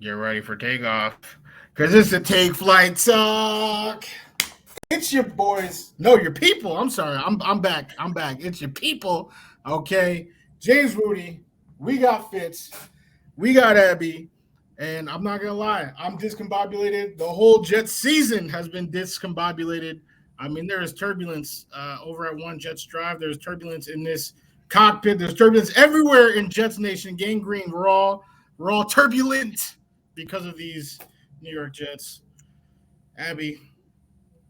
Get ready for takeoff. Because it's a take flight talk. It's your boys. No, your people. I'm sorry. I'm back. I'm back. It's your people. Okay. James Rudy. We got Fitz. We got Abby. And I'm not gonna lie, I'm discombobulated. The whole Jets season has been discombobulated. I mean, there is turbulence over at One Jets Drive. There's turbulence in this cockpit. There's turbulence everywhere in Jets Nation. Gang Green, we're all turbulent because of these New York Jets. Abby,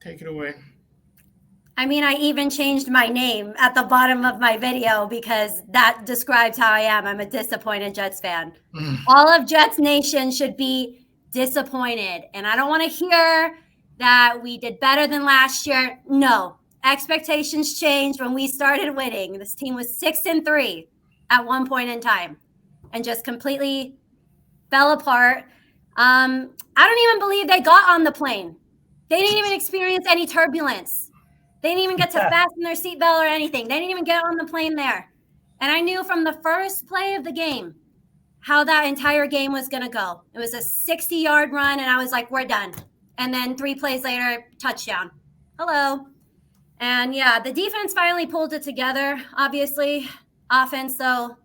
take it away. I mean, I even changed my name at the bottom of my video because that describes how I am. I'm a disappointed Jets fan. All of Jets Nation should be disappointed. And I don't want to hear that we did better than last year. No. Expectations changed when we started winning. This team was 6-3 at one point in time and just completely fell apart. I don't even believe they got on the plane. They didn't even experience any turbulence. They didn't even get to fasten their seatbelt or anything. They didn't even get on the plane there. And I knew from the first play of the game how that entire game was going to go. It was a 60-yard run, and I was like, we're done. And then 3 plays later, touchdown. Hello. And, yeah, the defense finally pulled it together, obviously. Offense, though,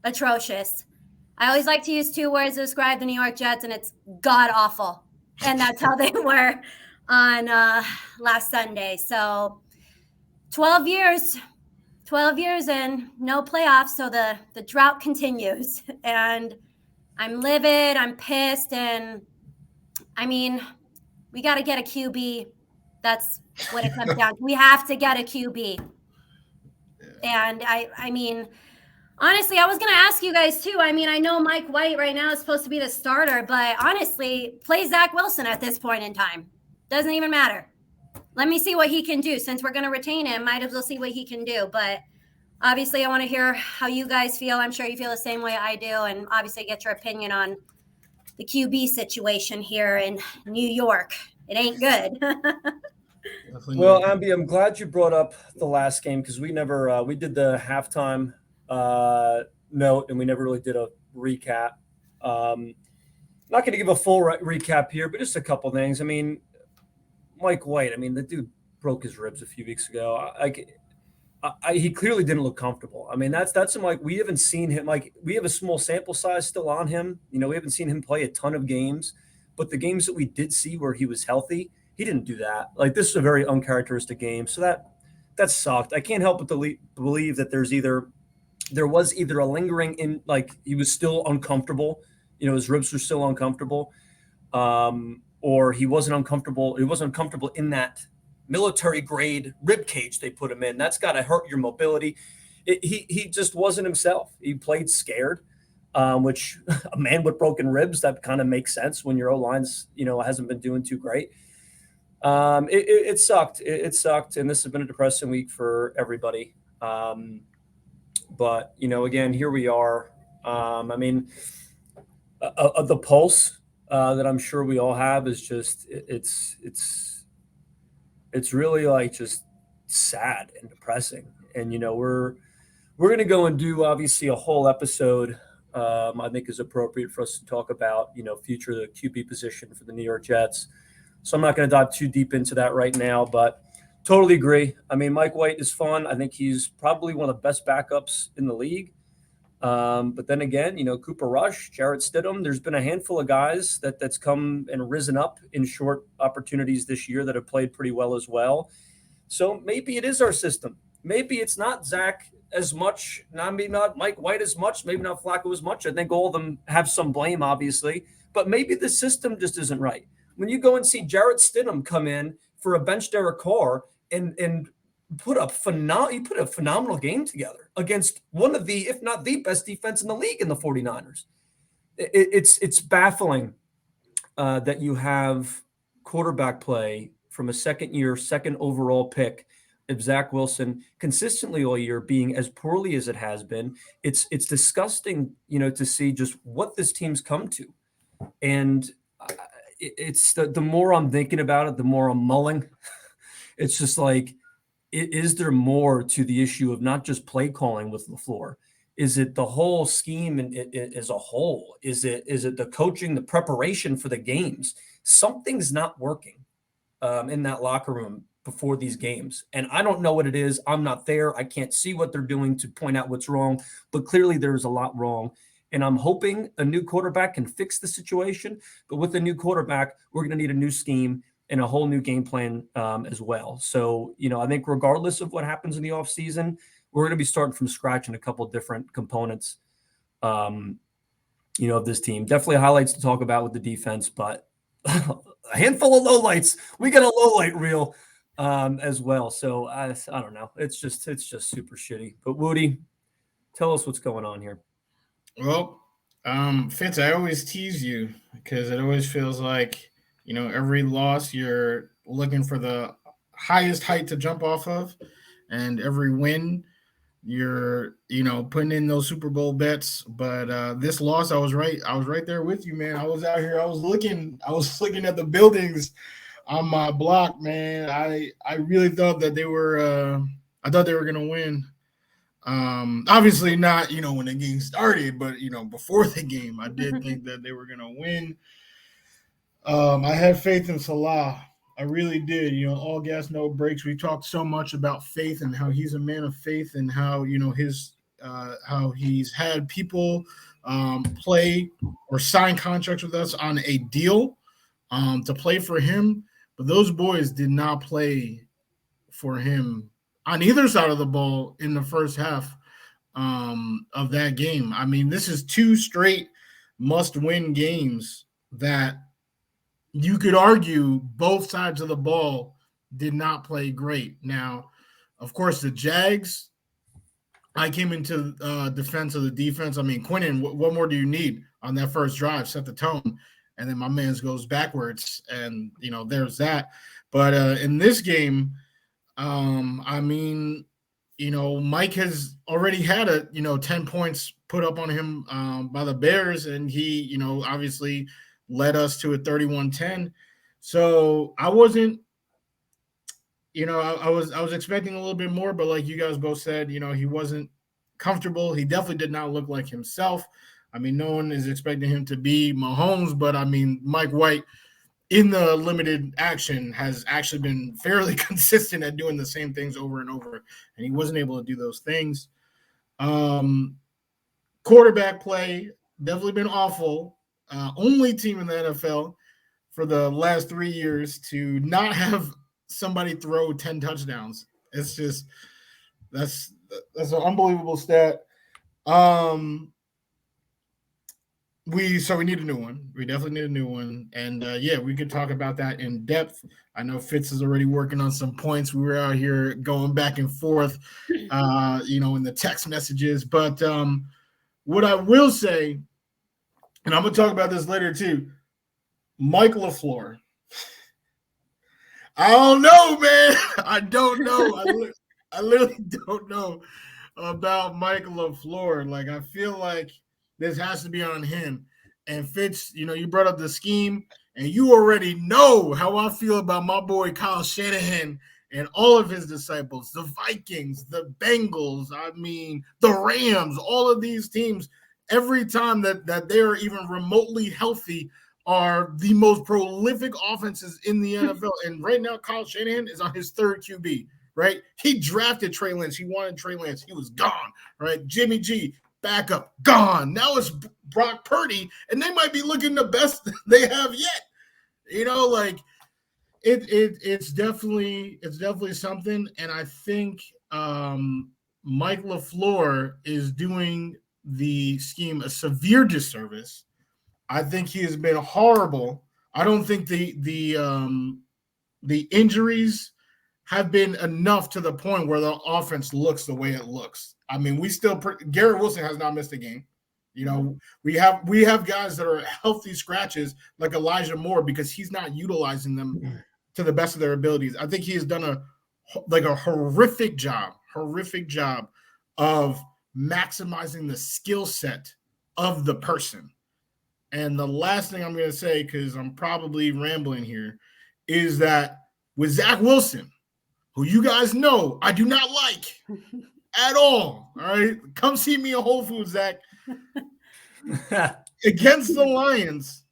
atrocious. I always like to use 2 words to describe the New York Jets, and it's god-awful. And that's how they were on last Sunday. So 12 years and no playoffs. So the drought continues, and I'm livid. I'm pissed. And I mean, we got to get a QB. That's what it comes down to. We have to get a QB. And I mean, honestly, I was going to ask you guys too. I mean, I know Mike White right now is supposed to be the starter, but honestly, play Zach Wilson at this point in time. Doesn't even matter. Let me see what he can do. Since we're going to retain him, might as well see what he can do. But obviously, I want to hear how you guys feel. I'm sure you feel the same way I do. And obviously, get your opinion on the QB situation here in New York. It ain't good. Well, Ambi, I'm glad you brought up the last game because we did the halftime note and we never really did a recap. Not going to give a full recap here, but just a couple things. I mean, Mike White, I mean, the dude broke his ribs a few weeks ago. He clearly didn't look comfortable. I mean, that's him. Like, we haven't seen him. Like, we have a small sample size still on him. You know, we haven't seen him play a ton of games, but the games that we did see where he was healthy, he didn't do that. Like, this is a very uncharacteristic game. So that sucked. I can't help but believe that there was either a lingering in, like, he was still uncomfortable. You know, his ribs were still uncomfortable. Or he wasn't uncomfortable. He wasn't comfortable in that military grade rib cage they put him in. That's got to hurt your mobility. He just wasn't himself. He played scared, which a man with broken ribs, that kind of makes sense when your O-line's, you know, hasn't been doing too great. It sucked. It sucked. And this has been a depressing week for everybody. But, you know, again, here we are. I mean, the pulse that I'm sure we all have is just it's really like just sad and depressing. And you know, we're gonna go and do obviously a whole episode. I think is appropriate for us to talk about, you know, future the QB position for the New York Jets. So I'm not going to dive too deep into that right now, but totally agree. I mean, Mike White is fun. I think he's probably one of the best backups in the league. But then again, you know, Cooper Rush, Jarrett Stidham, there's been a handful of guys that's come and risen up in short opportunities this year that have played pretty well as well. So maybe it is our system. Maybe it's not Zach as much, maybe not Mike White as much, maybe not Flacco as much. I think all of them have some blame, obviously, but maybe the system just isn't right. When you go and see Jarrett Stidham come in for a bench Derek Carr and put a phenomenal game together against one of the, if not the best defense in the league in the 49ers. It's baffling that you have quarterback play from a second overall pick of Zach Wilson consistently all year being as poorly as it has been. It's disgusting, you know, to see just what this team's come to. And it's the more I'm thinking about it, the more I'm mulling. It's just like, is there more to the issue of not just play calling with LaFleur? Is it the whole scheme as a whole? Is it the coaching, the preparation for the games? Something's not working in that locker room before these games. And I don't know what it is. I'm not there. I can't see what they're doing to point out what's wrong, but clearly there's a lot wrong. And I'm hoping a new quarterback can fix the situation. But with a new quarterback, we're going to need a new scheme and a whole new game plan as well. So, I think regardless of what happens in the offseason, we're going to be starting from scratch in a couple of different components, of this team. Definitely highlights to talk about with the defense, but a handful of lowlights. We got a lowlight reel as well. So I don't know. It's just super shitty. But Woody, tell us what's going on here. Well, Fitz, I always tease you because it always feels like, every loss you're looking for the highest height to jump off of, and every win you're, putting in those Super Bowl bets. But this loss, I was right there with you, man. I was out here, I was looking at the buildings on my block, man. I really thought that they were gonna win. Obviously not, when the game started, but before the game, I did think that they were gonna win. I had faith in Salah. I really did. All gas, no brakes. We talked so much about faith and how he's a man of faith, and how his how he's had people play or sign contracts with us on a deal to play for him, but those boys did not play for him on either side of the ball in the first half of that game. I mean, this is 2 straight must-win games that you could argue both sides of the ball did not play great. Now, of course, the Jags, I came into defense of the defense. I mean, Quinnen, what more do you need on that first drive? Set the tone. And then my man's goes backwards, and, there's that. But in this game, I mean, Mike has already had 10 points put up on him by the Bears, and he, obviously led us to a 31-10. So I wasn't, I was expecting a little bit more, but like you guys both said, he wasn't comfortable. He definitely did not look like himself. I mean, no one is expecting him to be Mahomes, but I mean, Mike White in the limited action has actually been fairly consistent at doing the same things over and over, and he wasn't able to do those things. Quarterback play definitely been awful. Only team in the NFL for the last 3 years to not have somebody throw 10 touchdowns. It's just that's an unbelievable stat. We need a new one. We definitely need a new one. And we could talk about that in depth. I know Fitz is already working on some points. We were out here going back and forth, in the text messages. But what I will say, and I'm going to talk about this later too, Mike LaFleur. I don't know, man. I don't know. I literally don't know about Mike LaFleur. Like, I feel like this has to be on him. And Fitz, you brought up the scheme, and you already know how I feel about my boy Kyle Shanahan and all of his disciples, the Vikings, the Bengals, I mean, the Rams, all of these teams, every time that they are even remotely healthy, are the most prolific offenses in the NFL. And right now, Kyle Shanahan is on his 3rd QB, right? He drafted Trey Lance. He wanted Trey Lance. He was gone, right? Jimmy G, backup, gone. Now it's Brock Purdy, and they might be looking the best they have yet. It's definitely something. And I think Mike LaFleur is doing the scheme a severe disservice. I think he has been horrible. I don't think the injuries have been enough to the point where the offense looks the way it looks. I mean, Garrett Wilson has not missed a game. We have guys that are healthy scratches like Elijah Moore because he's not utilizing them to the best of their abilities. I think he has done a horrific job of maximizing the skill set of the person. And the last thing I'm going to say, because I'm probably rambling here, is that with Zach Wilson, who you guys know I do not like, at all. All right. Come see me at Whole Foods, Zach. Against the Lions,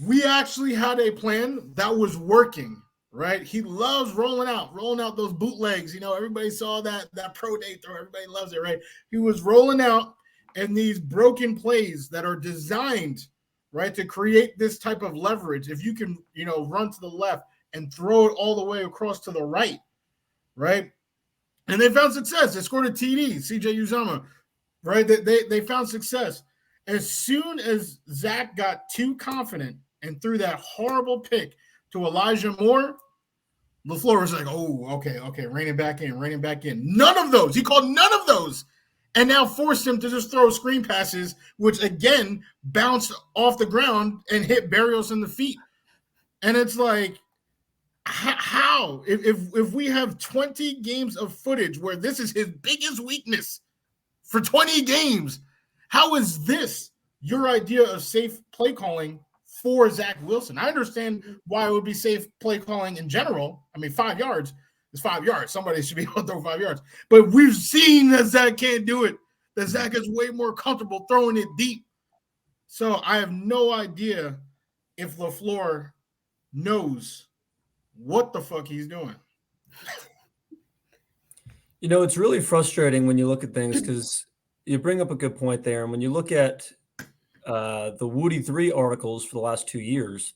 we actually had a plan that was working, right? He loves rolling out those bootlegs. Everybody saw that pro day throw. Everybody loves it, right? He was rolling out and these broken plays that are designed, right, to create this type of leverage. If you can, run to the left and throw it all the way across to the right, right? And they found success. They scored a TD, CJ Uzama, right? They found success. As soon as Zach got too confident and threw that horrible pick to Elijah Moore, LaFleur was like, oh, okay, rein it back in. None of those. He called none of those. And now forced him to just throw screen passes, which, again, bounced off the ground and hit Berrios in the feet. And it's like, how? If we have 20 games of footage where this is his biggest weakness for 20 games, how is this your idea of safe play calling for Zach Wilson? I understand why it would be safe play calling in general. I mean, 5 yards is 5 yards. Somebody should be able to throw 5 yards. But we've seen that Zach can't do it, that Zach is way more comfortable throwing it deep. So I have no idea if LaFleur knows what the fuck he's doing. It's really frustrating when you look at things because you bring up a good point there. And when you look at the Woody 3 articles for the last 2 years,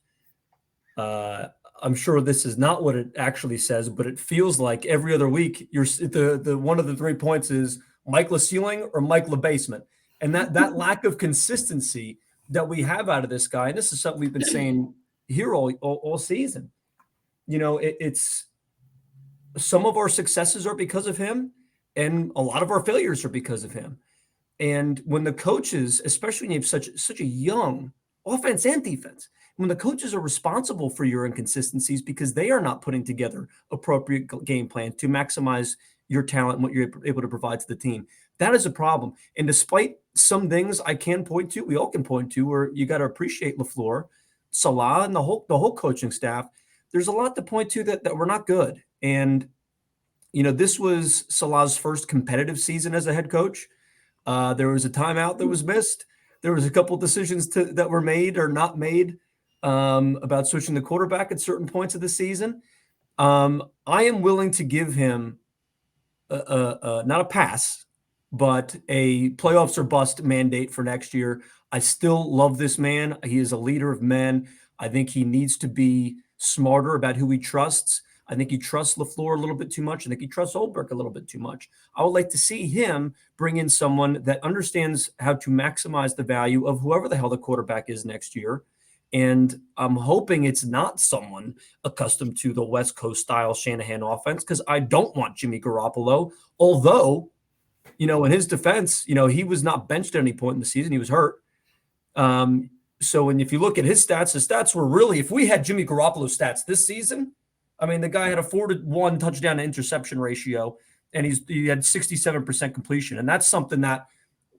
I'm sure this is not what it actually says, but it feels like every other week you're the one of the 3 points is Mike LaCeiling or Mike LaBasement. And that lack of consistency that we have out of this guy, and this is something we've been saying here all season. It's some of our successes are because of him, and a lot of our failures are because of him. And when the coaches, especially when you have such a young offense and defense, when the coaches are responsible for your inconsistencies because they are not putting together appropriate game plan to maximize your talent and what you're able to provide to the team, that is a problem. And despite some things I can point to, we all can point to, where you got to appreciate LaFleur, Salah, and the whole coaching staff. There's a lot to point to that we're not good. And, this was Salah's first competitive season as a head coach. There was a timeout that was missed. There was a couple of decisions that were made or not made about switching the quarterback at certain points of the season. I am willing to give him not a pass, but a playoffs or bust mandate for next year. I still love this man. He is a leader of men. I think he needs to be smarter about who he trusts. I think he trusts LaFleur a little bit too much. I think he trusts Olberg a little bit too much. I would like to see him bring in someone that understands how to maximize the value of whoever the hell the quarterback is next year. And I'm hoping it's not someone accustomed to the West Coast style Shanahan offense, because I don't want Jimmy Garoppolo. Although, in his defense, he was not benched at any point in the season. He was hurt. If you look at his stats, the stats were really, if we had Jimmy Garoppolo stats this season, I mean, the guy had a 4-to-1 touchdown to interception ratio, and he had 67% completion. And that's something that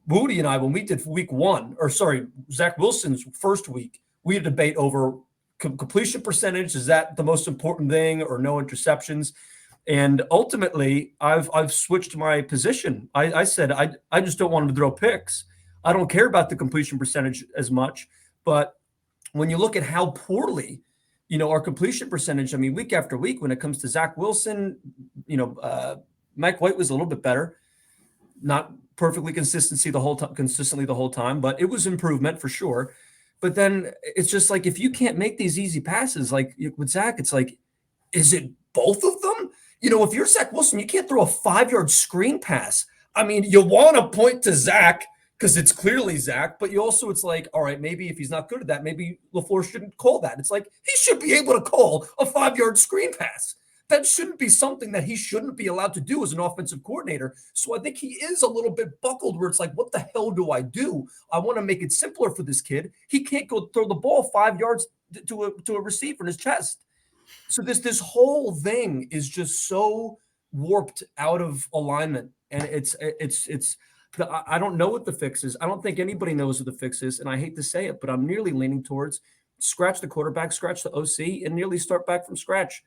Woody and I, when we did Zach Wilson's first week, we had a debate over completion percentage. Is that the most important thing, or no interceptions? And ultimately, I've switched my position. I said I just don't want him to throw picks. I don't care about the completion percentage as much. But when you look at how poorly, our completion percentage, I mean, week after week, when it comes to Zach Wilson, Mike White was a little bit better, not perfectly consistently the whole time, but it was improvement for sure. But then it's just like, if you can't make these easy passes, like with Zach, it's like, is it both of them? If you're Zach Wilson, you can't throw a 5-yard screen pass. I mean, you want to point to Zach because it's clearly Zach, but it's like, all right, maybe if he's not good at that, maybe LaFleur shouldn't call that. It's like, he should be able to call a 5-yard screen pass. That shouldn't be something that he shouldn't be allowed to do as an offensive coordinator. So I think he is a little bit buckled, where it's like, what the hell do I do? I want to make it simpler for this kid. He can't go throw the ball 5 yards to a receiver in his chest. So this whole thing is just so warped out of alignment. And I don't know what the fix is. I don't think anybody knows what the fix is. And I hate to say it, but I'm nearly leaning towards scratch the quarterback, scratch the OC, and nearly start back from scratch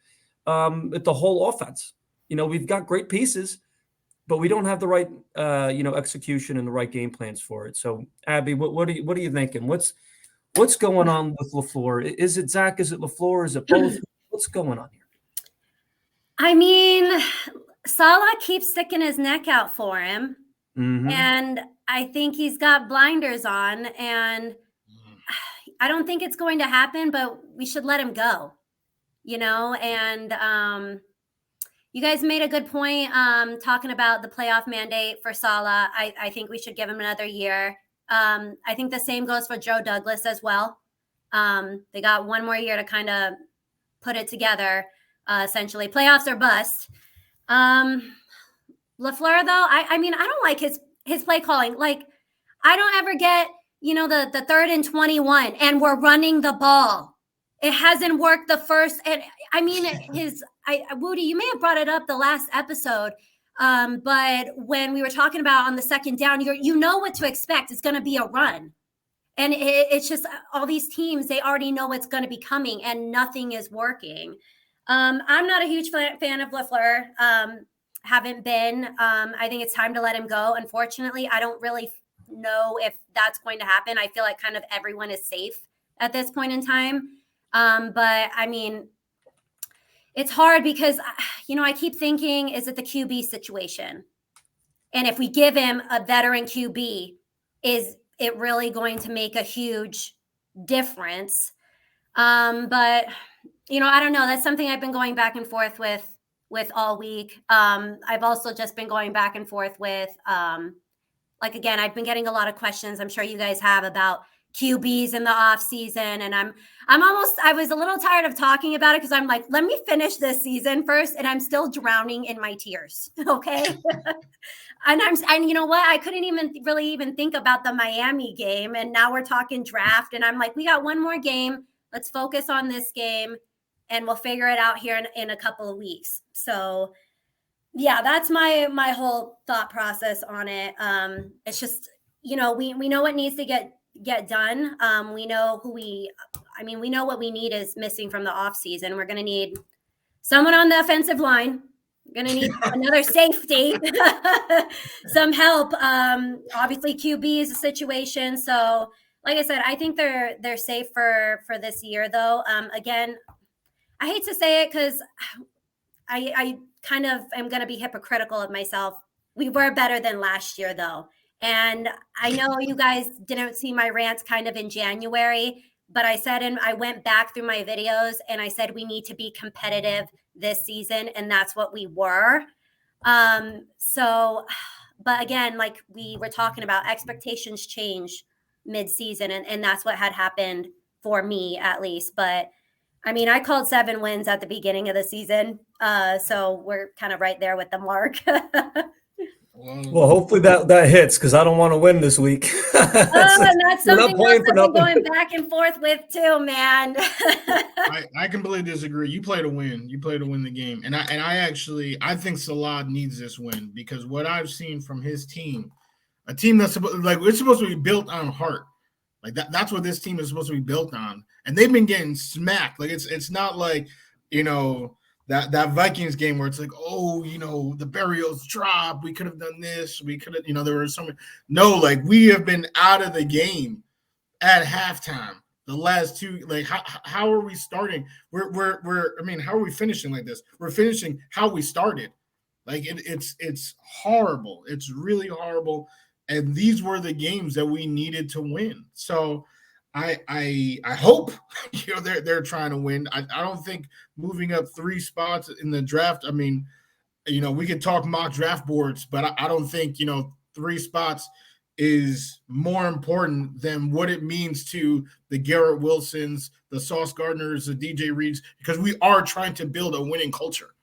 at the whole offense. We've got great pieces. but we don't have the right, execution and the right game plans for it. So, Abby, what are you thinking? What's going on with LaFleur? Is it Zach? Is it LaFleur? Is it both? What's going on here? I mean, Salah keeps sticking his neck out for him. Mm-hmm. And I think he's got blinders on. And I don't think it's going to happen, but we should let him go, And you guys made a good point talking about the playoff mandate for Salah. I think we should give him another year. I think the same goes for Joe Douglas as well. They got one more year to kind of put it together, essentially. Playoffs or bust. LaFleur, though, I mean, I don't like his play calling. Like, I don't ever get, the 3rd and 21 and we're running the ball. It hasn't worked the first. And I mean, Woody, you may have brought it up the last episode. But when we were talking about on the second down, you know what to expect. It's going to be a run. And it's just all these teams, they already know what's going to be coming and nothing is working. I'm not a huge fan of LaFleur. Haven't been. I think it's time to let him go. Unfortunately, I don't really know if that's going to happen. I feel like kind of everyone is safe at this point in time. But I mean, it's hard because, I keep thinking, is it the QB situation? And if we give him a veteran QB, is it really going to make a huge difference? But, I don't know. That's something I've been going back and forth with all week. I've also just been going back and forth with, again, I've been getting a lot of questions. I'm sure you guys have about QBs in the off season. And I was a little tired of talking about it because I'm like, let me finish this season first. And I'm still drowning in my tears. Okay. and you know what? I couldn't even think about the Miami game. And now we're talking draft. And I'm like, we got one more game. Let's focus on this game and we'll figure it out here in a couple of weeks. So yeah, that's my whole thought process on it. It's just, we know what needs to get done. We know we know what we need is missing from the off season. We're going to need someone on the offensive line. We're going to need another safety, some help. Obviously QB is a situation. So like I said, I think they're safe for this year though. Again, I hate to say it because I kind of am going to be hypocritical of myself. We were better than last year though. And I know you guys didn't see my rants kind of in January, but I said, and I went back through my videos and I said, we need to be competitive this season. And that's what we were. But again, like we were talking about, expectations change mid-season. And that's what had happened for me at least. But I mean, I called 7 wins at the beginning of the season. So we're kind of right there with the mark. Well, hopefully that hits because I don't want to win this week. And that's something else I've been going back and forth with too, man. I completely disagree. You play to win. You play to win the game. And I think Salah needs this win because what I've seen from his team, a team that's it's supposed to be built on heart. Like that's what this team is supposed to be built on. And they've been getting smacked. Like it's not like, that Vikings game where it's like, the burials dropped. We could have done this. We could have, there was something. No, like we have been out of the game at halftime. The last two, like how are we starting? How are we finishing like this? We're finishing how we started. Like it's horrible. It's really horrible. And these were the games that we needed to win. So I hope they're trying to win. I don't think moving up 3 spots in the draft. I mean, we could talk mock draft boards, but I don't think 3 spots is more important than what it means to the Garrett Wilsons, the Sauce Gardners, the DJ Reeds, because we are trying to build a winning culture,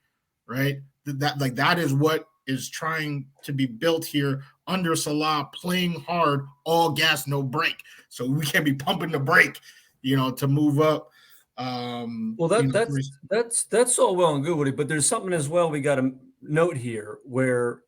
right? That is what is trying to be built here under Salah, playing hard, all gas, no brake. So we can't be pumping the brake, to move up. Well, that's all well and good, Woody, but there's something as well we got to note here where,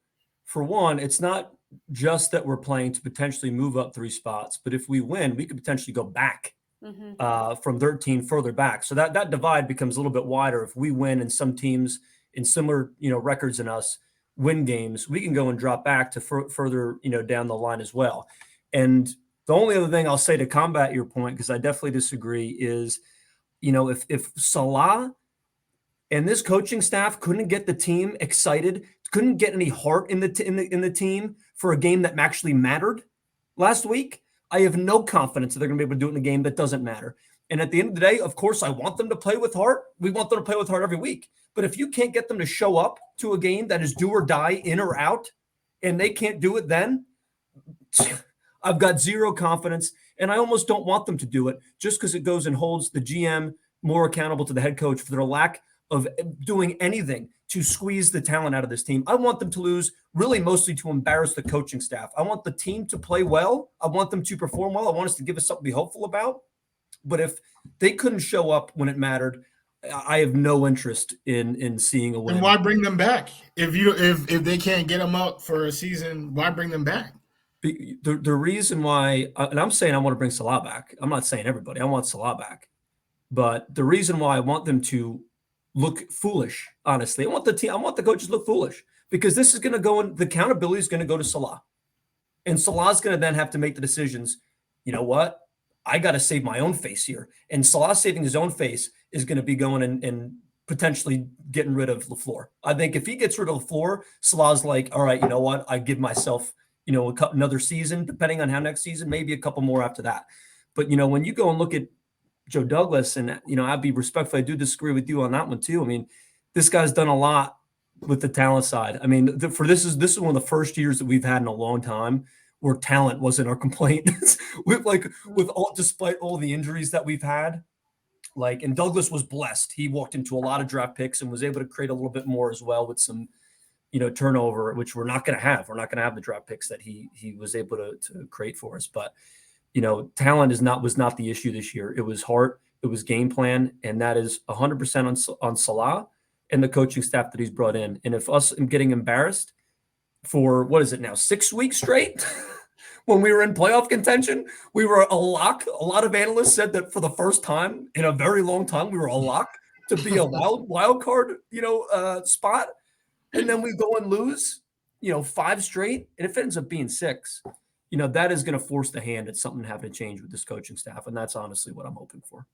for one, it's not just that we're playing to potentially move up 3 spots, but if we win, we could potentially go back from 13 further back. So that divide becomes a little bit wider if we win and some teams in similar records in us win games, we can go and drop back to further, down the line as well. And the only other thing I'll say to combat your point, because I definitely disagree, is, if Salah and this coaching staff couldn't get the team excited, couldn't get any heart in the team for a game that actually mattered last week, I have no confidence that they're going to be able to do it in a game that doesn't matter. And at the end of the day, of course, I want them to play with heart. We want them to play with heart every week. But if you can't get them to show up to a game that is do or die, in or out, and they can't do it then, I've got zero confidence, and I almost don't want them to do it just because it goes and holds the GM more accountable to the head coach for their lack of doing anything to squeeze the talent out of this team. I want them to lose, really mostly to embarrass the coaching staff. I want the team to play well. I want them to perform well. I want us to give us something to be hopeful about. But if they couldn't show up when it mattered, I have no interest in seeing a win. And why bring them back? If they can't get them up for a season, why bring them back? The reason why, and I'm saying I want to bring Salah back. I'm not saying everybody. I want Salah back. But the reason why I want them to look foolish, honestly, I want the coaches to look foolish, because this is going to go in, the accountability is going to go to Salah. And Salah's going to then have to make the decisions. You know what? I got to save my own face here. And Salah saving his own face is going to be going and potentially getting rid of LaFleur. I think if he gets rid of LaFleur, Salah's like, all right, you know what? I give myself, another season, depending on how next season, maybe a couple more after that. But, when you go and look at Joe Douglas, and, I'd be respectful, I do disagree with you on that one too. I mean, this guy's done a lot with the talent side. I mean, this is one of the first years that we've had in a long time where talent wasn't our complaint. Despite all the injuries that we've had, and Douglas was blessed. He walked into a lot of draft picks and was able to create a little bit more as well with some, turnover, which we're not going to have. We're not going to have the draft picks that he was able to create for us. But, talent was not the issue this year. It was heart, it was game plan, and that is 100% on Salah and the coaching staff that he's brought in. And if us getting embarrassed for, what is it now, 6 weeks straight? When we were in playoff contention, we were a lock. A lot of analysts said that for the first time in a very long time, we were a lock to be a wild card, spot. And then we go and lose, 5 straight. And if it ends up being 6, that is going to force the hand at something having to change with this coaching staff. And that's honestly what I'm hoping for.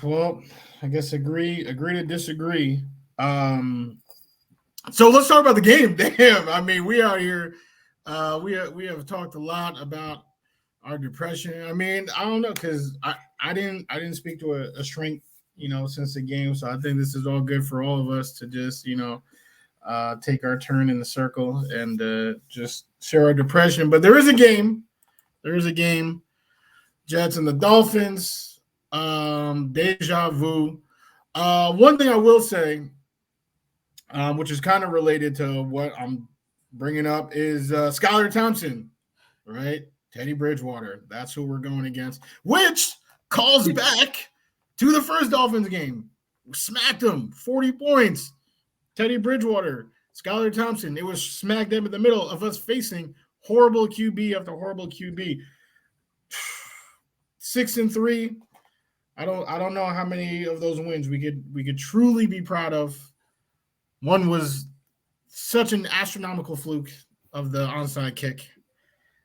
Well, I guess agree to disagree. So let's talk about the game. Damn, I mean, we out here. We have talked a lot about our depression. I mean, I don't know, because I didn't speak to a shrink, since the game. So I think this is all good for all of us to just, take our turn in the circle and just share our depression. But there is a game. Jets and the Dolphins. Deja vu. One thing I will say, which is kind of related to what I'm bringing up, is Skylar Thompson, right? Teddy Bridgewater. That's who we're going against, which calls back to the first Dolphins game. Smacked him, 40 points. Teddy Bridgewater, Skylar Thompson. It was smack dab in the middle of us facing horrible QB after horrible QB. 6-3. I don't know how many of those wins we could truly be proud of. One was such an astronomical fluke of the onside kick.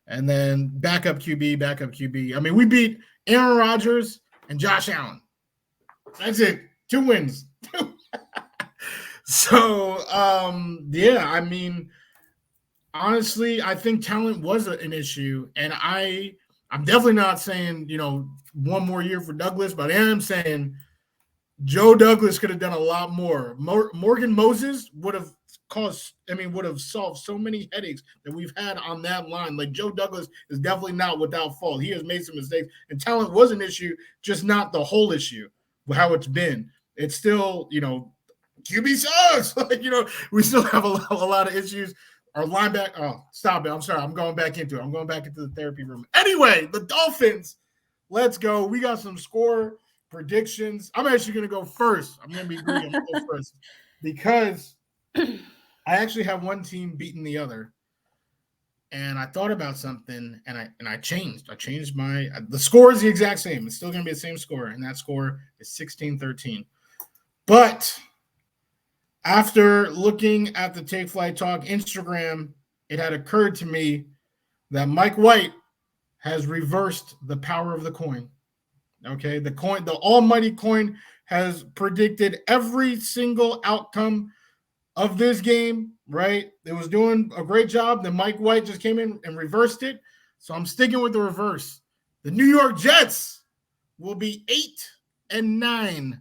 And then backup QB. I mean, we beat Aaron Rodgers and Josh Allen. That's it. 2 wins. So, yeah, I mean, honestly, I think talent was an issue. And I'm definitely not saying, one more year for Douglas, but I am saying Joe Douglas could have done a lot more. Morgan Moses would have solved so many headaches that we've had on that line. Like, Joe Douglas is definitely not without fault. He has made some mistakes, and talent was an issue, just not the whole issue, how it's been. It's still, QB sucks. We still have a lot of issues. Our linebacker, oh, stop it. I'm sorry. I'm going back into it. I'm going back into the therapy room. Anyway, the Dolphins, let's go. We got some score predictions. I'm actually going to go first. I'm going to be greedy. I'm going to go first because I actually have one team beating the other. And I thought about something, and I changed. The score is the exact same. It's still going to be the same score, and that score is 16-13. But After looking at the Take Flight Talk Instagram, it had occurred to me that Mike White has reversed the power of the coin. Okay, the almighty coin has predicted every single outcome of this game, right? It was doing a great job. Then Mike White just came in and reversed it. So I'm sticking with the reverse. The New York Jets will be 8-9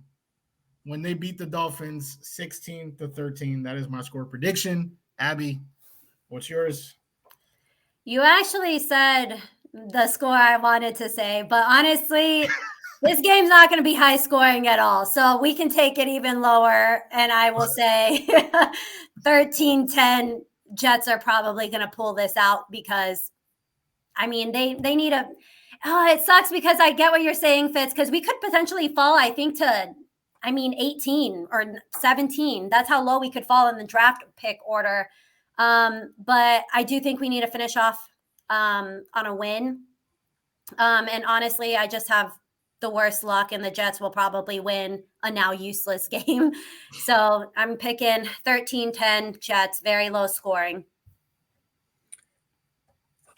when they beat the Dolphins 16-13. That is my score prediction. Abby, what's yours? You actually said the score I wanted to say, but honestly, this game's not going to be high scoring at all. So we can take it even lower. And I will say 13-10 Jets are probably going to pull this out because, I mean, they need a – it sucks because I get what you're saying, Fitz, because we could potentially fall, I think, to – 18 or 17. That's how low we could fall in the draft pick order. But I do think we need to finish off on a win. And honestly, I just have the worst luck, and the Jets will probably win a now useless game. So I'm picking 13-10 Jets, very low scoring.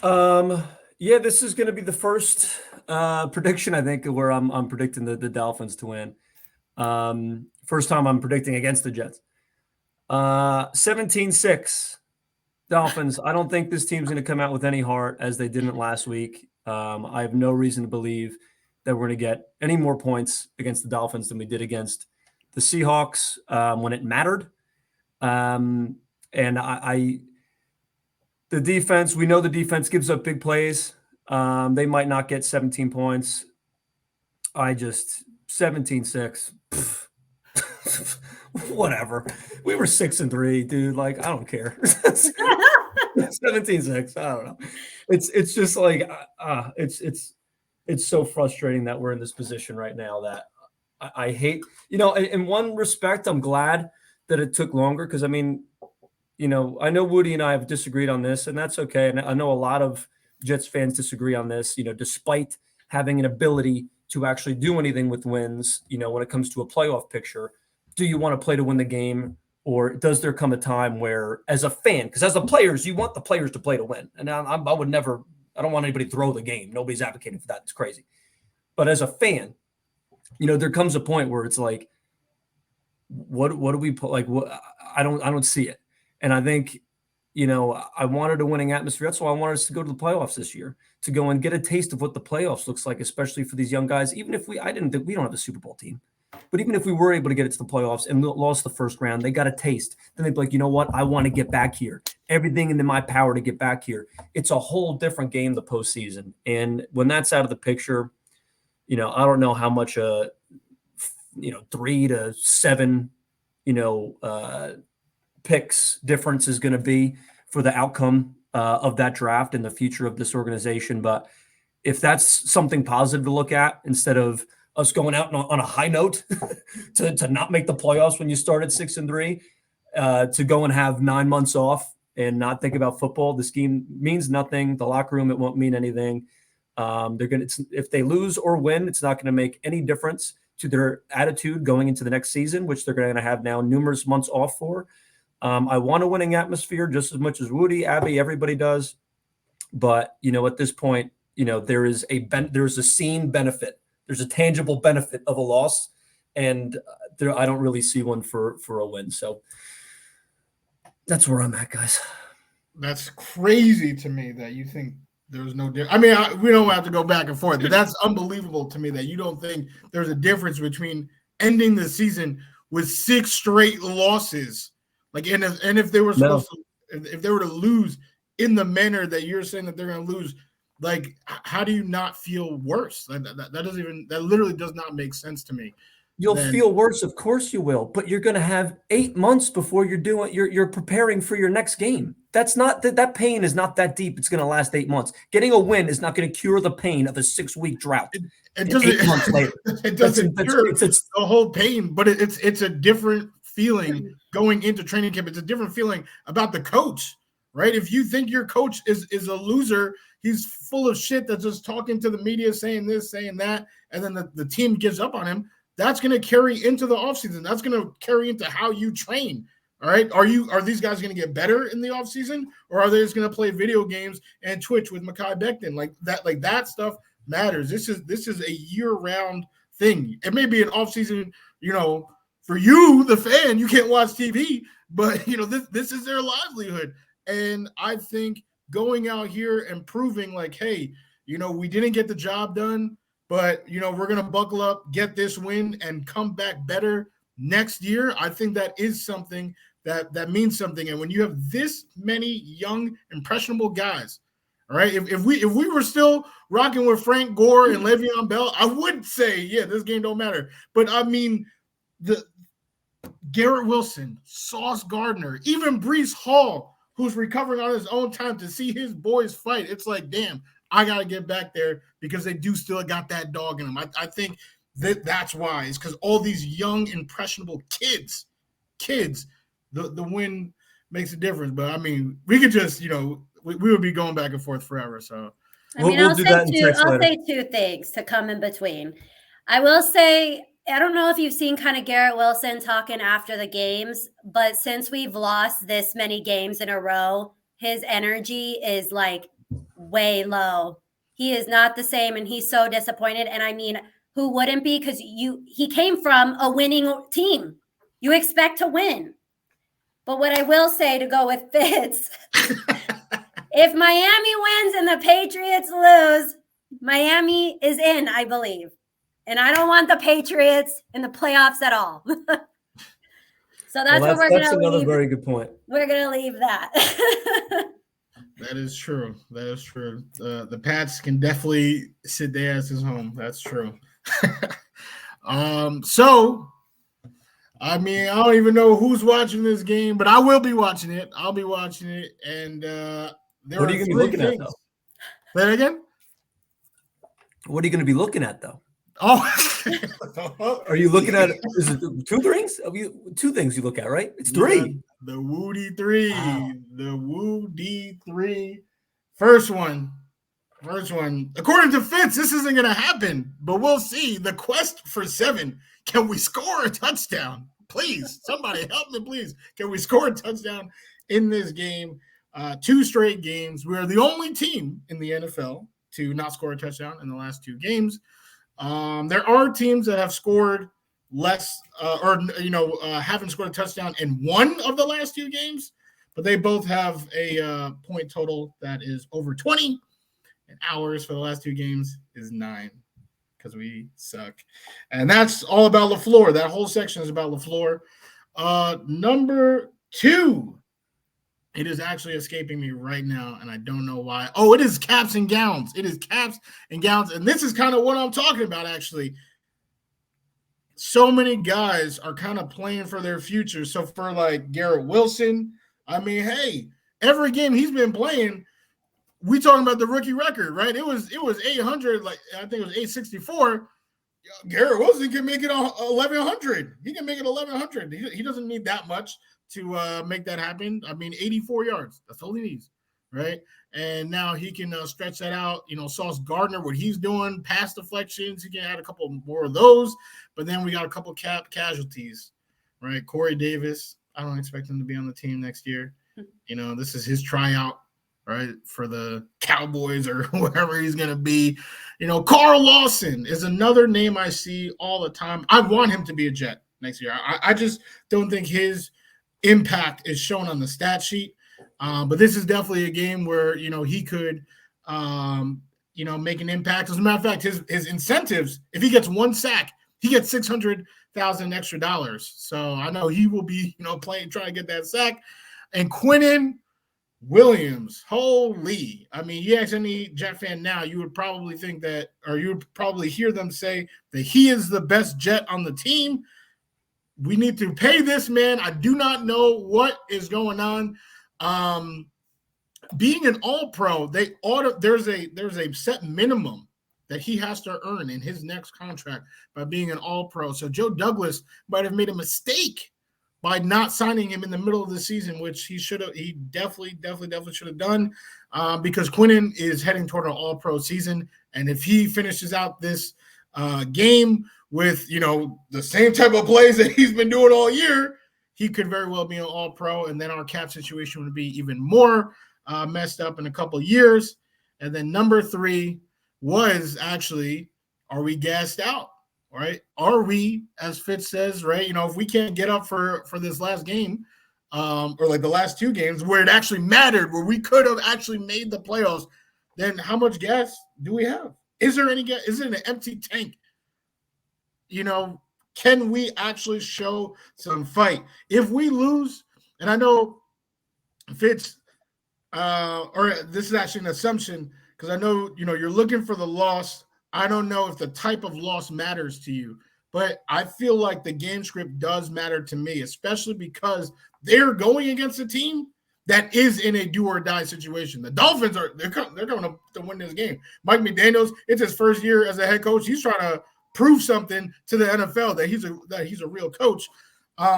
Yeah, this is going to be the first prediction, I think, where I'm predicting the Dolphins to win. First time I'm predicting against the Jets. 17-6 Dolphins. I don't think this team's going to come out with any heart as they didn't last week. I have no reason to believe that we're going to get any more points against the Dolphins than we did against the Seahawks when it mattered. And the defense, we know the defense gives up big plays. They might not get 17 points. 17-6. Whatever. We were 6-3, dude. Like, I don't care. 17-6. I don't know. It's just like it's so frustrating that we're in this position right now that I hate. In one respect, I'm glad that it took longer because I mean, I know Woody and I have disagreed on this, and that's okay. And I know a lot of Jets fans disagree on this. Despite having an ability to actually do anything with wins, when it comes to a playoff picture, do you want to play to win the game, or does there come a time where, as a fan, because as the players, you want the players to play to win, and I would never, I don't want anybody to throw the game. Nobody's advocating for that. It's crazy. But as a fan, there comes a point where it's like, what do we put? Like, what? I don't see it, and I think. I wanted a winning atmosphere. That's why I wanted us to go to the playoffs this year, to go and get a taste of what the playoffs looks like, especially for these young guys. Even if we don't have a Super Bowl team, but even if we were able to get it to the playoffs and lost the first round, they got a taste. Then they'd be like, you know what? I want to get back here. Everything in my power to get back here. It's a whole different game, the postseason. And when that's out of the picture, I don't know how much 3 to 7, picks difference is going to be for the outcome of that draft and the future of this organization. But if that's something positive to look at instead of us going out on a high note to not make the playoffs when you start at 6-3, to go and have 9 months off and not think about football, this game means nothing. The locker room, it won't mean anything. If they lose or win, it's not going to make any difference to their attitude going into the next season, which they're going to have now numerous months off for. I want a winning atmosphere just as much as Woody, Abby, everybody does. But, at this point, there's a seen benefit. There's a tangible benefit of a loss. And I don't really see one for a win. So that's where I'm at, guys. That's crazy to me that you think there's no difference. I mean, we don't have to go back and forth, but that's unbelievable to me that you don't think there's a difference between ending the season with 6 straight losses. Like, and if they were supposed to, if they were to lose in the manner that you're saying that they're going to lose, like, how do you not feel worse? That literally does not make sense to me. You'll feel worse, of course you will, but you're going to have 8 months before you're preparing for your next game. That's not that pain is not that deep. It's going to last 8 months. Getting a win is not going to cure the pain of a 6-week drought. It doesn't. 8 months later, it doesn't cure the whole pain, but it's a different feeling going into training camp. It's a different feeling about the coach, right? If you think your coach is a loser, he's full of shit that's just talking to the media, saying this, saying that, and then the team gives up on him. That's going to carry into the offseason. That's going to carry into how you train. All right. Are these guys going to get better in the offseason, or are they just going to play video games and Twitch with Mekhi Becton? Like that stuff matters. This is a year-round thing. It may be an offseason, for you, the fan, you can't watch TV, but this is their livelihood. And I think going out here and proving like, hey, we didn't get the job done, but we're gonna buckle up, get this win, and come back better next year. I think that is something that means something. And when you have this many young, impressionable guys, all right, if we were still rocking with Frank Gore and Le'Veon Bell, I would say, yeah, this game don't matter. But I mean, the Garrett Wilson, Sauce Gardner, even Breece Hall, who's recovering on his own time, to see his boys fight, it's like, damn, I got to get back there because they do still got that dog in them. I think that's why. It's because all these young, impressionable kids, the win makes a difference. But, I mean, we could just, we would be going back and forth forever. So, I'll say two things to come in between. I will say, I don't know if you've seen kind of Garrett Wilson talking after the games, but since we've lost this many games in a row, his energy is like way low. He is not the same, and he's so disappointed. And I mean, who wouldn't be? Because he came from a winning team. You expect to win. But what I will say, to go with Fitz, if Miami wins and the Patriots lose, Miami is in, I believe. And I don't want the Patriots in the playoffs at all. So that's what we're going to leave. That's another very good point. We're going to leave that. That is true. The Pats can definitely sit their asses home. That's true. So, I mean, I don't even know who's watching this game, but I will be watching it. I'll be watching it. And what are you going to be looking at, though? Say that again? What are you going to be looking at, though? Oh, are you looking at? Is it two things? Two things you look at, right? It's three. The Woody 3. Wow. The Woody 3. First one. According to Fitz, this isn't going to happen, but we'll see. The quest for 7. Can we score a touchdown? Please, somebody help me, please. Can we score a touchdown in this game? 2 straight games. We are the only team in the NFL to not score a touchdown in the last 2 games. There are teams that have scored less haven't scored a touchdown in one of the last 2 games, but they both have a point total that is over 20, and ours for the last 2 games is 9 because we suck. And that's all about LaFleur. That whole section is about LaFleur. Number 2. It is actually escaping me right now, and I don't know why. Oh, it is caps and gowns. It is caps and gowns, and this is kind of what I'm talking about, actually. So many guys are kind of playing for their future. So for, like, Garrett Wilson, I mean, hey, every game he's been playing, we talking about the rookie record, right? It was 800, like I think it was 864. Garrett Wilson can make it 1,100. He can make it 1,100. He doesn't need that much to make that happen. I mean, 84 yards. That's all he needs, right? And now he can stretch that out. Sauce Gardner, what he's doing, pass deflections, he can add a couple more of those. But then we got a couple casualties, right? Corey Davis, I don't expect him to be on the team next year. This is his tryout, right, for the Cowboys or whoever he's going to be. Carl Lawson is another name I see all the time. I want him to be a Jet next year. I just don't think his impact is shown on the stat sheet. But this is definitely a game where, he could, make an impact. As a matter of fact, his incentives, if he gets 1 sack, he gets $600,000 extra dollars. So I know he will be, trying to get that sack. And Quinnen Williams, holy. I mean, you ask any Jet fan now, you would probably think that, or you would probably hear them say that he is the best Jet on the team. We need to pay this man. I do not know what is going on. Being an All-Pro, there's a set minimum that he has to earn in his next contract by being an All-Pro. So Joe Douglas might have made a mistake by not signing him in the middle of the season, which he definitely should have done, because Quinnen is heading toward an All-Pro season. And if he finishes out this game with, the same type of plays that he's been doing all year, he could very well be an all-pro, and then our cap situation would be even more messed up in a couple of years. And then number 3 was actually, are we gassed out, right? Are we, as Fitz says, right, if we can't get up for this last game, or like the last 2 games where it actually mattered, where we could have actually made the playoffs, then how much gas do we have? Is there any gas? Is it an empty tank? Can we actually show some fight? If we lose, and I know Fitz, or this is actually an assumption, because I know, you're looking for the loss. I don't know if the type of loss matters to you, but I feel like the game script does matter to me, especially because they're going against a team that is in a do or die situation. The Dolphins they're going to win this game. Mike McDaniels, it's his first year as a head coach. He's trying to prove something to the NFL that he's a real coach.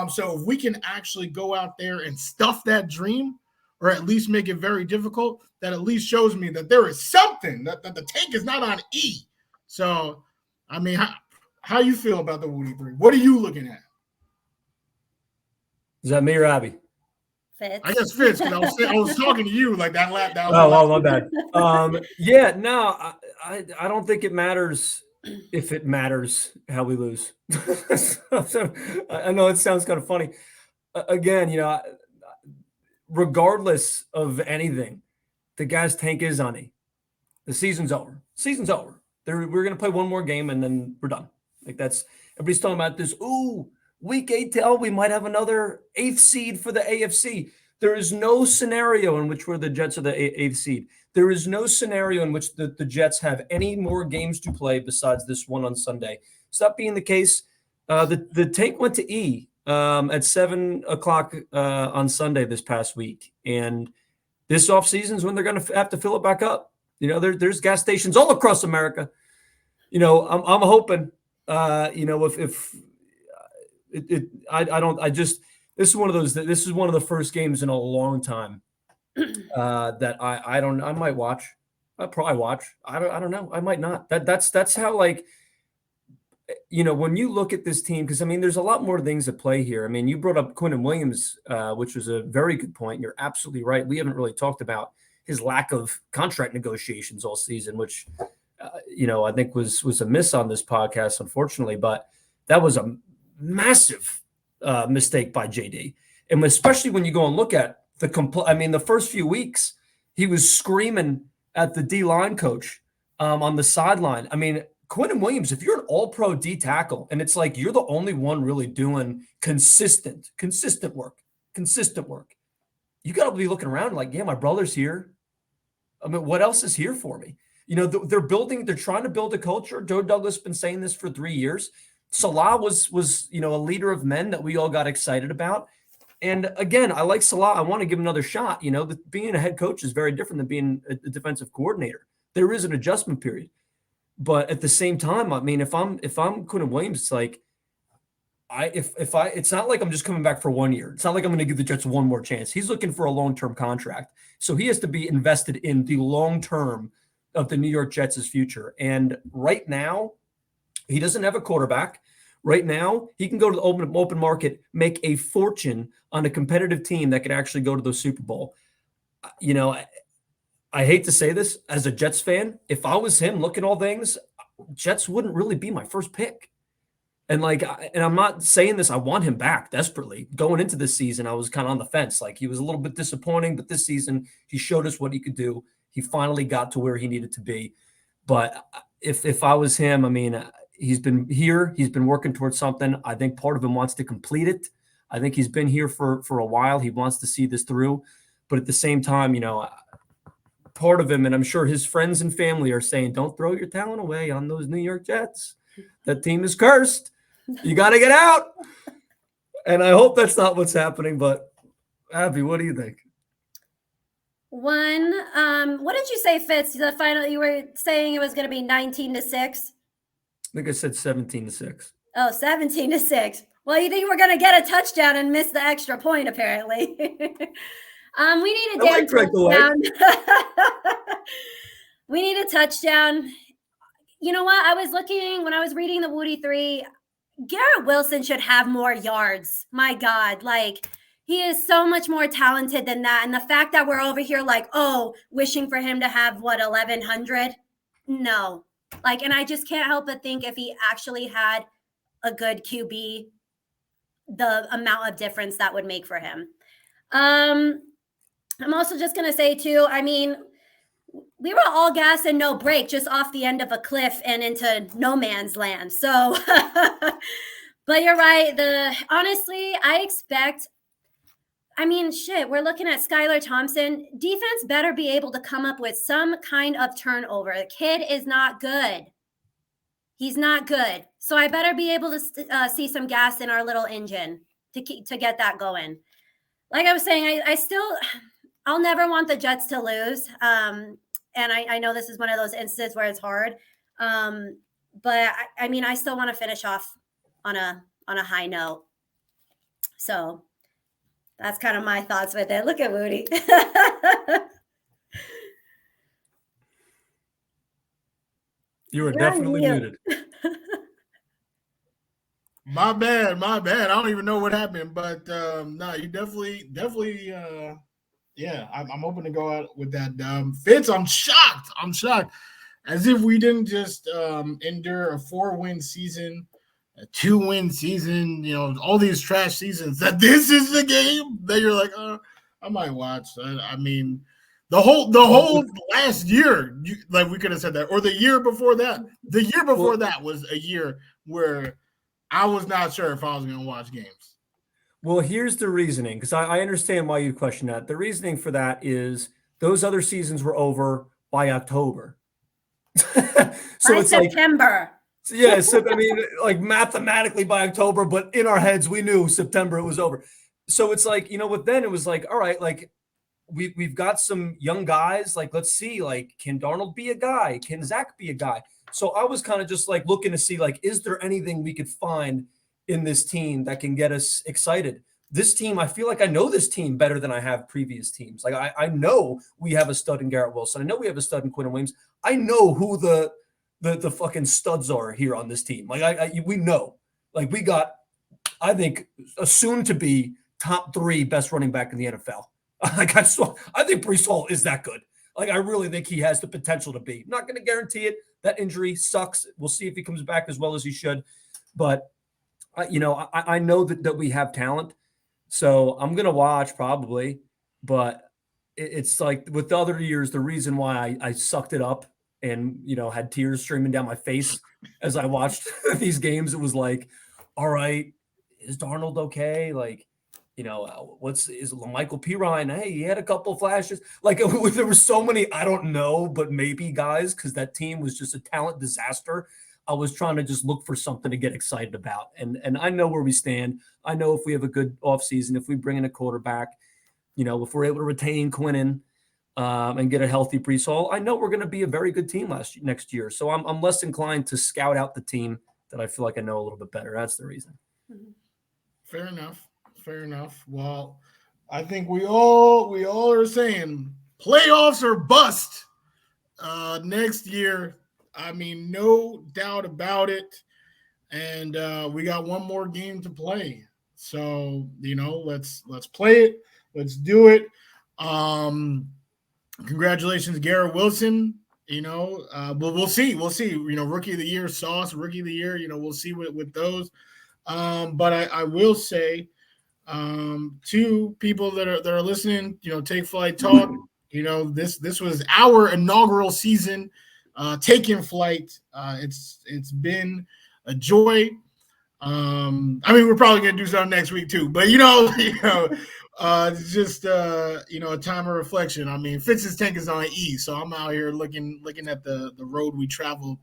So if we can actually go out there and stuff that dream, or at least make it very difficult, that at least shows me that there is something, that the tank is not on E. So, I mean, how you feel about the Woody 3? What are you looking at? Is that me or Abby? Fitz. I guess Fitz, because I was talking to you like that. My bad. Yeah, no, I don't think it matters if it matters how we lose. I know it sounds kind of funny. Again, regardless of anything, the guy's tank is on E. The season's over. Season's over. We're going to play one more game and then we're done. Like everybody's talking about this. Ooh, week 8 tell we might have another 8th seed for the AFC. There is no scenario in which we're the Jets are the 8th seed. There is no scenario in which the Jets have any more games to play besides this one on Sunday. Stop being the case. The tank went to E at 7 o'clock on Sunday this past week. And this offseason is when they're going to have to fill it back up. There's gas stations all across America. I'm hoping, if this is one of the first games in a long time that I might watch. I'll probably watch. I don't know. I might not. That's how, like, when you look at this team, because I mean, there's a lot more things at play here. I mean, you brought up Quinnen Williams, which was a very good point. You're absolutely right. We haven't really talked about his lack of contract negotiations all season, which, I think was a miss on this podcast, unfortunately. But that was a massive mistake by JD, and especially when you go and look at the first few weeks, he was screaming at the D-line coach on the sideline. I mean, Quinnen Williams, if you're an all-pro D tackle, and it's like you're the only one really doing consistent work, you got to be looking around like, yeah, my brother's here. I mean, what else is here for me? They're trying to build a culture. Joe Douglas has been saying this for 3 years. Salah was a leader of men that we all got excited about. And again, I like Salah. I want to give him another shot. Being a head coach is very different than being a defensive coordinator. There is an adjustment period. But at the same time, I mean, if I'm Quinnen Williams, it's like it's not like I'm just coming back for 1 year. It's not like I'm going to give the Jets one more chance. He's looking for a long-term contract. So he has to be invested in the long-term of the New York Jets' future. And right now, he doesn't have a quarterback. Right now, he can go to the open market, make a fortune on a competitive team that could actually go to the Super Bowl. I hate to say this as a Jets fan. If I was him, look at all things, Jets wouldn't really be my first pick. And I'm not saying this, I want him back desperately. Going into this season, I was kind of on the fence. Like, he was a little bit disappointing, but this season he showed us what he could do. He finally got to where he needed to be. But if I was him, I mean, he's been here. He's been working towards something. I think part of him wants to complete it. I think he's been here for a while. He wants to see this through. But at the same time, part of him, and I'm sure his friends and family are saying, don't throw your talent away on those New York Jets. That team is cursed. You got to get out. And I hope that's not what's happening. But Abby, what do you think? What did you say, Fitz? The final, you were saying it was going to be 19-6. I think I said 17-6. Oh, 17-6. Well, you think we're going to get a touchdown and miss the extra point, apparently. We need a damn touchdown. We need a touchdown. You know what? I was looking when I was reading the Woody 3. Garrett Wilson should have more yards. My God, like he is so much more talented than that. And the fact that we're over here like, oh, wishing for him to have what 1,100, no, like, and I just can't help but think if he actually had a good QB, the amount of difference that would make for him. I'm also just gonna say too, I mean, we were all gas and no break, just off the end of a cliff and into no man's land. So, but you're right. Honestly, I expect. I mean, shit, we're looking at Skylar Thompson. Defense better be able to come up with some kind of turnover. The kid is not good. He's not good. So I better be able to see some gas in our little engine to get that going. Like I was saying, I'll never want the Jets to lose. And I know this is one of those instances where it's hard. But I mean, I still want to finish off on a high note. So that's kind of my thoughts with it. Look at Woody. You were definitely muted. My bad. I don't even know what happened, but no, you definitely, yeah. I'm hoping to go out with that. Fitz, I'm shocked. As if we didn't just endure a 4-win season, a 2-win season, all these trash seasons, that this is the game that you're like, I might watch. I mean, the whole last year, like we could have said that, or the year before that. The year before that was a year where I was not sure if I was going to watch games. Well, here's the reasoning, because I understand why you question that. The reasoning for that is those other seasons were over by October. So by it's September. So I mean, like mathematically by October, but in our heads, we knew September it was over. So it's like, but then it was like, all right, like we've got some young guys. Like, let's see, like, can Darnold be a guy? Can Zach be a guy? So I was kind of just like looking to see, like, is there anything we could find in this team that can get us excited? This team, I feel like I know this team better than I have previous teams. Like, I know we have a stud in Garrett Wilson. I know we have a stud in Quinn Williams. I know who the fucking studs are here on this team. Like, we know. Like, we got, I think, a soon-to-be top 3 best running back in the NFL. Like, I think Breece Hall is that good. Like, I really think he has the potential to be. Not going to guarantee it. That injury sucks. We'll see if he comes back as well as he should. But, I know that we have talent. So I'm going to watch probably. But it's like with the other years, the reason why I sucked it up and, had tears streaming down my face as I watched these games, it was like, all right, is Darnold okay? Like, is Michael Pirine? Hey, he had a couple flashes. Like, there were so many, I don't know, but maybe guys, because that team was just a talent disaster. I was trying to just look for something to get excited about. And I know where we stand. I know if we have a good offseason, if we bring in a quarterback, if we're able to retain Quinnen and get a healthy Breece Hall, I know we're going to be a very good team next year. So I'm less inclined to scout out the team that I feel like I know a little bit better. That's the reason. Fair enough. Well, I think we all are saying playoffs or bust next year. I mean, no doubt about it. And we got one more game to play. So, let's play it. Let's do it. Congratulations, Garrett Wilson. But we'll see. Rookie of the year, Sauce, rookie of the year. We'll see with those. But I will say to people that are listening, Take Flight Talk, this was our inaugural season, taking flight. It's been a joy. I mean, we're probably gonna do something next week too, but it's just a time of reflection. I mean, Fitz's tank is on E, so I'm out here looking at the road we traveled,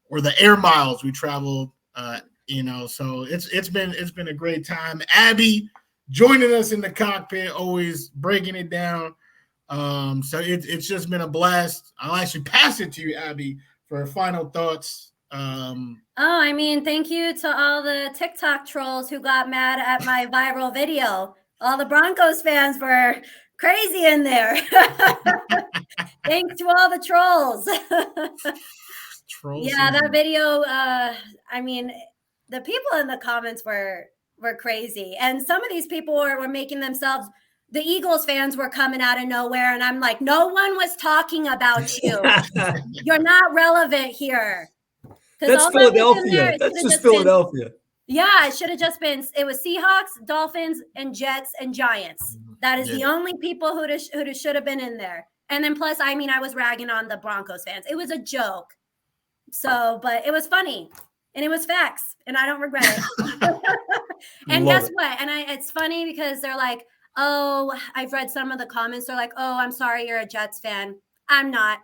or the air miles we traveled. So it's been a great time. Abby joining us in the cockpit, always breaking it down. So it's just been a blast. I'll actually pass it to you, Abby, for final thoughts. I mean, thank you to all the TikTok trolls who got mad at my viral video. All the Broncos fans were crazy in there. Thanks to all the trolls. Trolls. Yeah, that video, I mean, the people in the comments were crazy. And some of these people were making themselves, the Eagles fans were coming out of nowhere. And I'm like, no one was talking about you. You're not relevant here. That's Philadelphia. That's just Philadelphia. Yeah, it should have just been, it was Seahawks, Dolphins, and Jets and Giants. That is the only people who should have been in there. And then plus, I mean, I was ragging on the Broncos fans. It was a joke. So, but it was funny. And it was facts. And I don't regret it. And guess what? And it's funny because they're like, oh, I've read some of the comments. They're like, oh, I'm sorry you're a Jets fan. I'm not.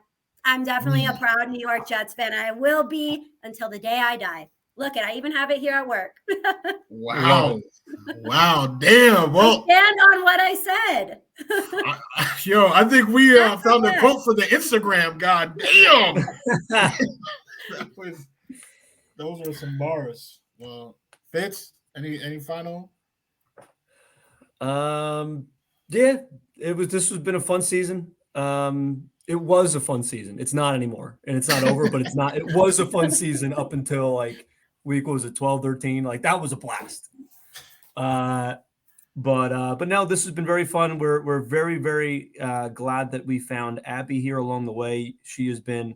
I'm definitely a proud New York Jets fan. I will be until the day I die. Look, I even have it here at work. Wow. Wow. Damn. Well, I stand on what I said. I think we found a quote for the Instagram. God damn. Those were some bars. Well, Fitz, any final? Yeah, this has been a fun season. It was a fun season. It's not anymore, and it's not over, but it's not. It was a fun season up until like week, what was it, 12, 13? Like that was a blast. But now this has been very fun. We're very, very glad that we found Abby here along the way. She has been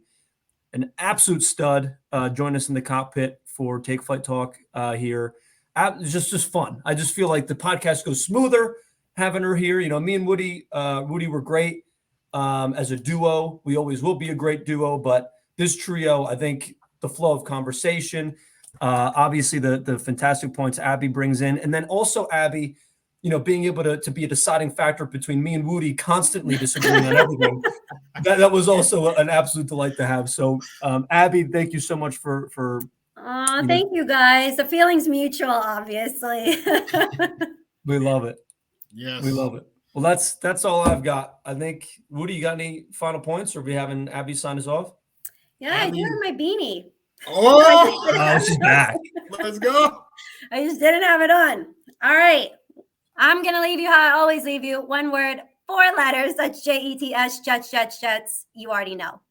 an absolute stud. Join us in the cockpit for Take Flight Talk here. It's just fun. I just feel like the podcast goes smoother having her here. You know, me and Woody were great as a duo. We always will be a great duo, but this trio, I think the flow of conversation, obviously the fantastic points Abby brings in, and then also Abby, you know, being able to be a deciding factor between me and Woody constantly disagreeing on everything. That was also an absolute delight to have. So, Abby, thank you so much for thank you guys. The feeling's mutual, obviously. We love it. Yes. We love it. Well, that's all I've got. I think, Woody, you got any final points, or are we having Abby sign us off? Yeah, I do have my beanie. Oh, she's back. Let's go. I just didn't have it on. All right. I'm going to leave you how I always leave you. One word, 4 letters. That's Jets, Jets, Jets, Jets. You already know.